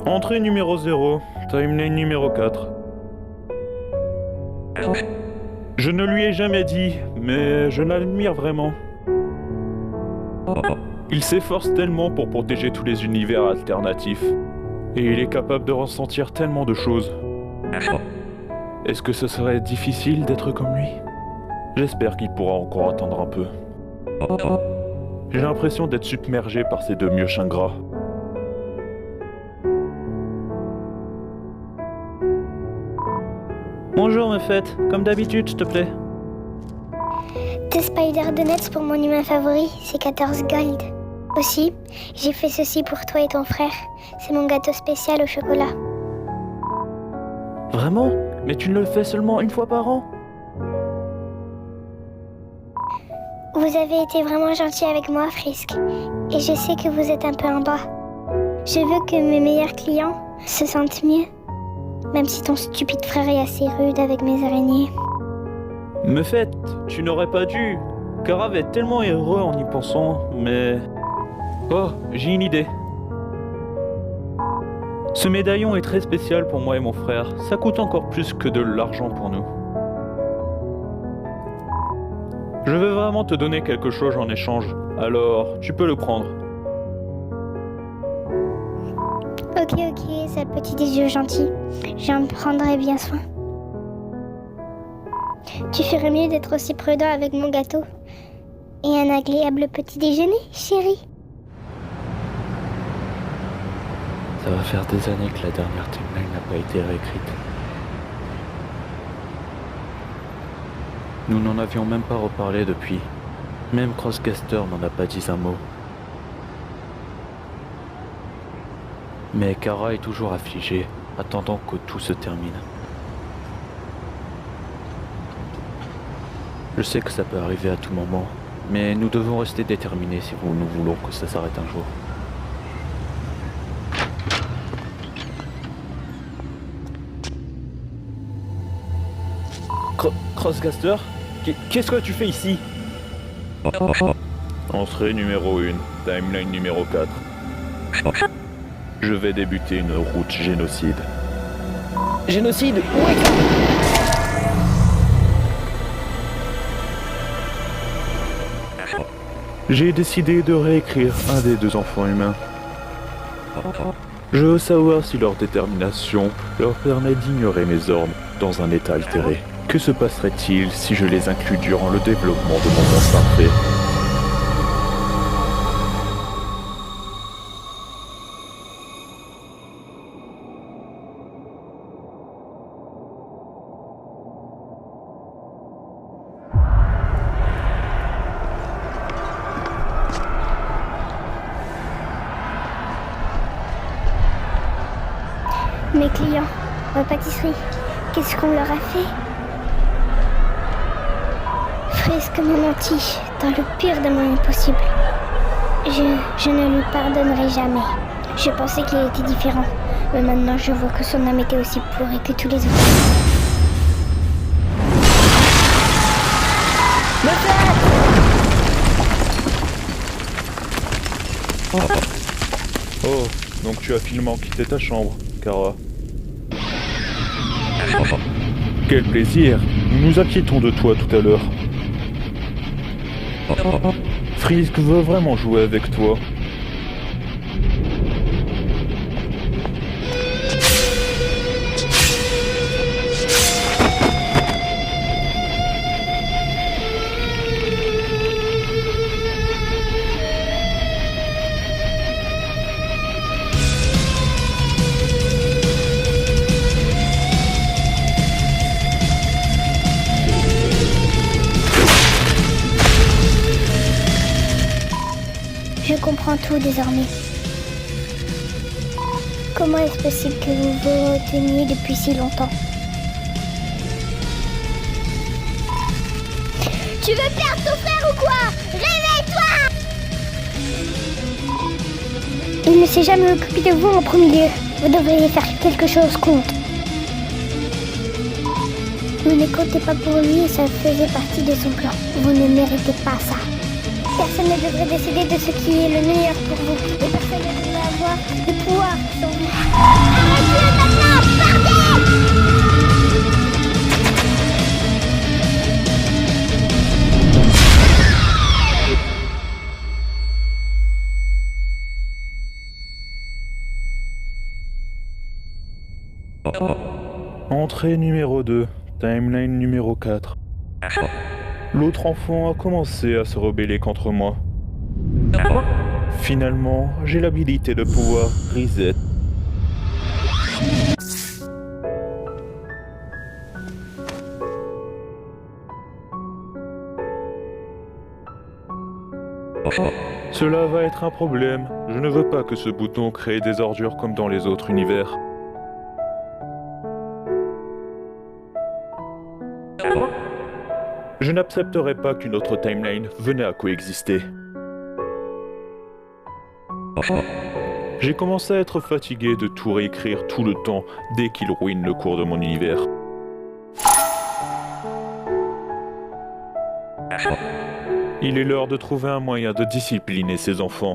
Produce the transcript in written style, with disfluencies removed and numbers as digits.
Entrée numéro 0, timeline numéro 4. Je ne lui ai jamais dit, mais je l'admire vraiment. Il s'efforce tellement pour protéger tous les univers alternatifs. Et il est capable de ressentir tellement de choses. Est-ce que ce serait difficile d'être comme lui? J'espère qu'il pourra encore attendre un peu. J'ai l'impression d'être submergé par ces deux mioches ingrats. Bonjour, Mephette. Comme d'habitude, s'il te plaît. Tes Spider Donuts pour mon humain favori, c'est 14 gold. Aussi, j'ai fait ceci pour toi et ton frère. C'est mon gâteau spécial au chocolat. Vraiment? Mais tu ne le fais seulement une fois par an? Vous avez été vraiment gentil avec moi, Frisk. Et je sais que vous êtes un peu en bas. Je veux que mes meilleurs clients se sentent mieux. Même si ton stupide frère est assez rude avec mes araignées. Mephette, tu n'aurais pas dû. Kara va être tellement heureux en y pensant, mais... Oh, j'ai une idée. Ce médaillon est très spécial pour moi et mon frère. Ça coûte encore plus que de l'argent pour nous. Je veux vraiment te donner quelque chose en échange. Alors, tu peux le prendre. Ok, sale petit déjeu gentil. J'en prendrai bien soin. Tu ferais mieux d'être aussi prudent avec mon gâteau. Et un agréable petit déjeuner, chérie. Ça va faire des années que la dernière timeline n'a pas été réécrite. Nous n'en avions même pas reparlé depuis. Même Crosscaster n'en a pas dit un mot. Mais Kara est toujours affligée, attendant que tout se termine. Je sais que ça peut arriver à tout moment, mais nous devons rester déterminés si nous voulons que ça s'arrête un jour. Crosscaster, qu'est-ce que tu fais ici? Entrée numéro 1, timeline numéro 4. Je vais débuter une route génocide. Génocide? Oui. J'ai décidé de réécrire un des deux enfants humains. Je veux savoir si leur détermination leur permet d'ignorer mes ordres dans un état altéré. Que se passerait-il si je les inclus durant le développement de mon monstre parfait? Mes clients, ma pâtisserie, qu'est-ce qu'on leur a fait? Frisk m'a menti dans le pire des moments possibles. Je ne lui pardonnerai jamais. Je pensais qu'il était différent, mais maintenant je vois que son âme était aussi pourrie que tous les autres. Oh, donc tu as finalement quitté ta chambre, Kara. Quel plaisir! Nous nous inquiétons de toi tout à l'heure. Frisk veut vraiment jouer avec toi. Je comprends tout désormais. Comment est-ce possible que vous vous reteniez depuis si longtemps? Tu veux perdre ton frère ou quoi? Réveille-toi! Il ne s'est jamais occupé de vous en premier lieu. Vous devriez faire quelque chose contre. Vous ne comptez pas pour lui et ça faisait partie de son plan. Vous ne méritez pas ça. Personne ne devrait décider de ce qui est le meilleur pour vous. Et personne ne devrait avoir de pouvoir sur vous. Arrêtez maintenant! Partez! Entrée numéro 2, timeline numéro 4. L'autre enfant a commencé à se rebeller contre moi. Finalement, j'ai l'habilité de pouvoir reset. Cela va être un problème. Je ne veux pas que ce bouton crée des ordures comme dans les autres univers. Je n'accepterai pas qu'une autre timeline venait à coexister. J'ai commencé à être fatigué de tout réécrire tout le temps dès qu'il ruine le cours de mon univers. Il est l'heure de trouver un moyen de discipliner ces enfants.